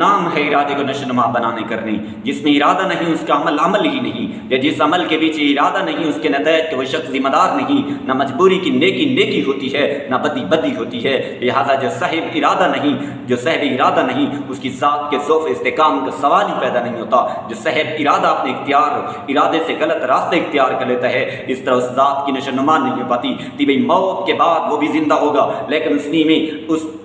نام ہے ارادے کو نشوونما بنانے کرنے. جس میں ارادہ نہیں اس کا عمل عمل ہی نہیں، یا جس عمل کے پیچھے ارادہ نہیں اس کے نتائج کے وہ شخص ذمہ دار نہیں. نہ مجبوری کی نیکی نیکی ہوتی ہے، نہ بدی بدی ہوتی ہے. لہٰذا جو صاحب ارادہ نہیں اس کی ذات کے ذوف استحکام کا سوال ہی پیدا نہیں ہوتا. جو صاحب ارادہ اپنے ارادے سے غلط راستے اختیار کر لیتا ہے، اس طرح اس ذات کی نشوونما نہیں ہو پاتی. طبی موت کے بعد وہ بھی زندہ ہوگا لیکن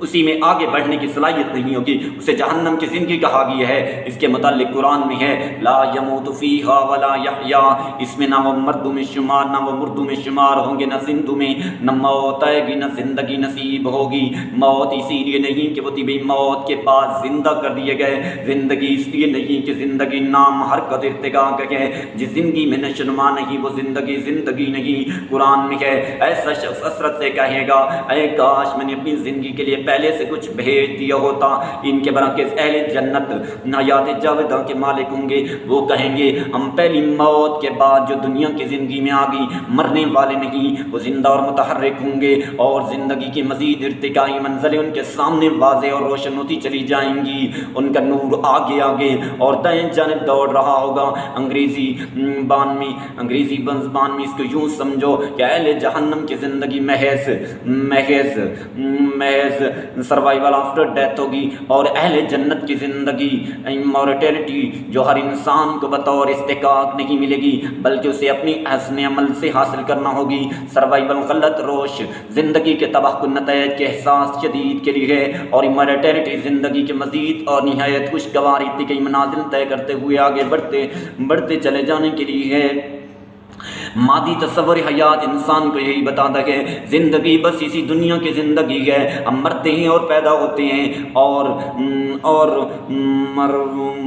اسی میں آگے بڑھنے کی صلاحیت نہیں ہوگی. اسے جہنم کی زندگی کہا گیا ہے. اس کے متعلق قرآن میں ہے لا یموت فیہا ولا یحیا. اس میں نہ وہ مردوں میں شمار نہ وہ مردوں میں شمار ہوں گے، نہ زندوں میں نہ موت آئے گی نہ زندگی نصیب ہوگی. موت اسی لیے نہیں کہ وہ طبی موت کے بعد زندہ کر دیے گئے، زندگی اس لیے نہیں کہ زندگی نام حرکت ارتقا کا ہے. جس زندگی میں نشوونما نہیں وہ زندگی نہیں. قرآن میں ہے ایسا شخص حسرت سے کہے گا اے کاش میں نے اپنی زندگی کے لیے پہلے سے کچھ بھیج دیا ہوتا. ان کے برعکس اہل جنت حیات جاودہ کے مالک ہوں گے. وہ کہیں گے ہم پہلی موت کے بعد جو دنیا کی زندگی میں آ گئی مرنے والے نہیں، وہ زندہ اور متحرک ہوں گے، اور زندگی کی مزید ارتقائی منزلیں ان کے سامنے واضح اور روشن ہوتی چلی جائیں گی. ان کا نور آگے آگے اور دائیں جانب دوڑ رہا ہوگا. انگریزی زبان میں اس کو یوں سمجھو کہ اہل جہنم کی زندگی محض سروائیول آفٹر ڈیتھ ہوگی، اور اہل جنت کی زندگی مورٹیلٹی جو ہر انسان کو بطور استحقاق نہیں ملے گی بلکہ اسے اپنی حسن عمل سے حاصل کرنا ہوگی. سروائیول غلط روش زندگی کے تباہ کن نتائج کے احساس شدید کے لیے ہے، اور مورٹیلٹی زندگی کے مزید اور نہایت خوشگوار ارتقائی منازل طے کرتے ہوئے آگے بڑھتے چلے جانے کے لیے ہے. مادی تصور حیات انسان کو یہی بتاتا ہے زندگی بس اسی دنیا کی زندگی ہے. ہم مرتے ہیں اور پیدا ہوتے ہیں اور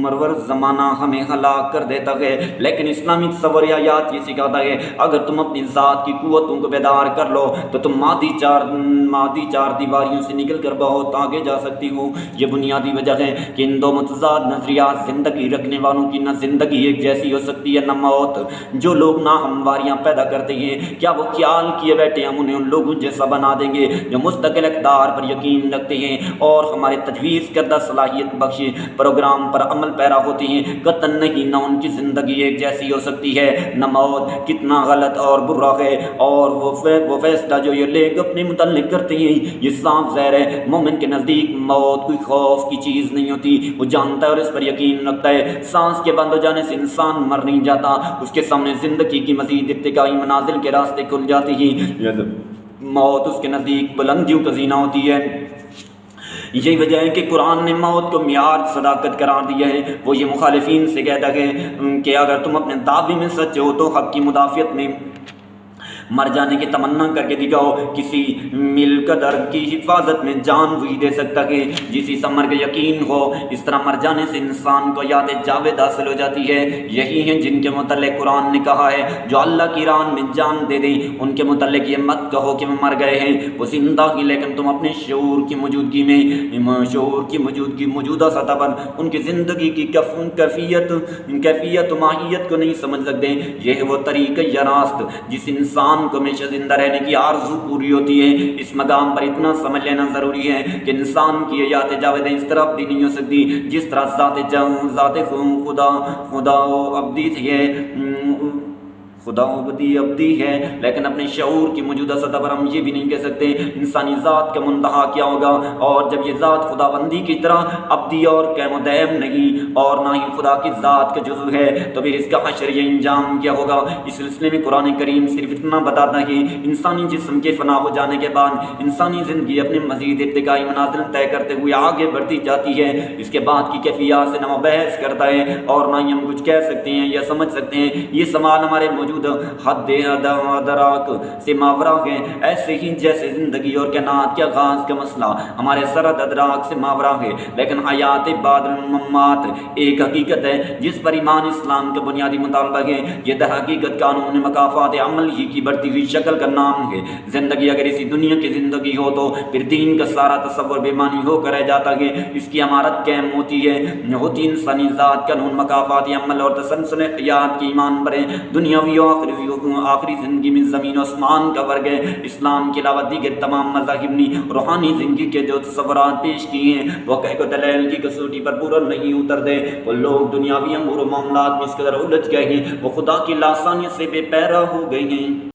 مرور زمانہ ہمیں ہلاک کر دیتا ہے. لیکن اسلامی تصور حیات یہ سکھاتا ہے اگر تم اپنی ذات کی قوتوں کو بیدار کر لو تو تم مادی چار دیواریوں سے نکل کر بہت آگے جا سکتی ہو. یہ بنیادی وجہ ہے کہ ان دو متضاد نظریات زندگی رکھنے والوں کی نہ زندگی ایک جیسی ہو سکتی ہے نہ موت. جو لوگ نہ ہمواریاں پیدا کرتے ہیں کیا وہ خیال کیے بیٹھے ہم انہیں ان لوگوں جیسا بنا دیں گے جو مستقل اقدار پر یقین رکھتے ہیں اور ہمارے تجویز کردہ صلاحیت بخش پروگرام پر عمل پیرا ہوتے ہیں؟ قطعاً نہیں. نہ ان کی زندگی ایک جیسی ہو سکتی ہے نہ موت. کتنا غلط اور برا ہے اور وہ فیصلہ جو یہ لوگ اپنے متعلق کرتے ہیں یہ صاف ظاہر ہے. مومن کے نزدیک موت کوئی خوف کی چیز نہیں ہوتی. وہ جانتا ہے اور اس پر یقین رکھتا ہے سانس کے بند ہو جانے سے انسان مر نہیں جاتا. اس کے سامنے زندگی کی مزید ارتقائی منازل کے راستے کھل جاتے ہیں. موت اس کے نزدیک بلندیوں کا زینہ ہوتی ہے. یہی وجہ ہے کہ قرآن نے موت کو معیار صداقت قرار دیا ہے. وہ یہ مخالفین سے کہتا ہے کہ اگر تم اپنے دعوے میں سچے ہو تو حق کی مدافعت میں مر جانے کی تمنا کر کے دکھاؤ. کسی مل قدر کی حفاظت میں جان وہی دے سکتا ہے جسی سمر کا یقین ہو. اس طرح مر جانے سے انسان کو یاد جاوید حاصل ہو جاتی ہے. یہی ہیں جن کے متعلق قرآن نے کہا ہے جو اللہ کی راہ میں جان دے دیں ان کے متعلق یہ مت کہو کہ وہ مر گئے ہیں، وہ زندہ ہی، لیکن تم اپنے شعور کی موجودہ سطح پر ان کی زندگی کی کیفیت و ماہیت کو نہیں سمجھ سکتے. یہ ہے وہ طریقہ یا راست جس انسان کو ہمیشہ زندہ رہنے کی آرزو پوری ہوتی ہے. اس مقام پر اتنا سمجھ لینا ضروری ہے کہ انسان کی حیات جاودہ اس طرح ابدی نہیں ہو سکتی جس طرح ذات خدا ابدی ہے. لیکن اپنے شعور کی موجودہ سطح پر ہم یہ بھی نہیں کہہ سکتے انسانی ذات کا منتہا کیا ہوگا. اور جب یہ ذات خدا بندی کی طرح ابدی اور قیم و دائم نہیں اور نہ ہی خدا کی ذات کا جزو ہے تو پھر اس کا حشر یہ انجام کیا ہوگا. اس سلسلے میں قرآن کریم صرف اتنا بتاتا ہے کہ انسانی جسم کے فنا ہو جانے کے بعد انسانی زندگی اپنے مزید ارتقائی منازل طے کرتے ہوئے آگے بڑھتی جاتی ہے. اس کے بعد کی کیفیات سے نہ وہ بحث کرتا ہے اور نہ ہی ہم کچھ کہہ سکتے ہیں یا سمجھ سکتے ہیں. یہ سوال ہمارے موجود حد ادراک سے ماورا ہے، ایسے ہی جیسے زندگی اور کائنات کے آغاز کا مسئلہ ہمارے سرحد ادراک سے ماورا ہے. لیکن حیات بعد الممات ایک حقیقت ہے جس پر ایمان اسلام کا بنیادی مطالبہ ہے. یہ در حقیقت قانون مکافات عمل ہی کی بڑھتی ہوئی شکل کا نام ہے. زندگی اگر اسی دنیا کی زندگی ہو تو پھر دین کا سارا تصور بے معنی ہو کر رہ جاتا ہے. اس کی عمارت قائم ہوتی انسانی ذات قانون مکافات عمل اور تسلسل حیات کی ایمان پر دنیاوی آخری زندگی میں زمین و آسمان کا فرق ہے۔ اسلام کے علاوہ دیگر تمام مذاہب نے روحانی زندگی کے جو تصورات پیش کیے ہیں وہ حقیقت دلیل کی کسوٹی پر پورا نہیں اترتے۔ وہ لوگ دنیاوی امور و معاملات میں اس قدر الجھ گئے ہیں، وہ خدا کی لاسانیت سے بے پیرا ہو گئے ہیں۔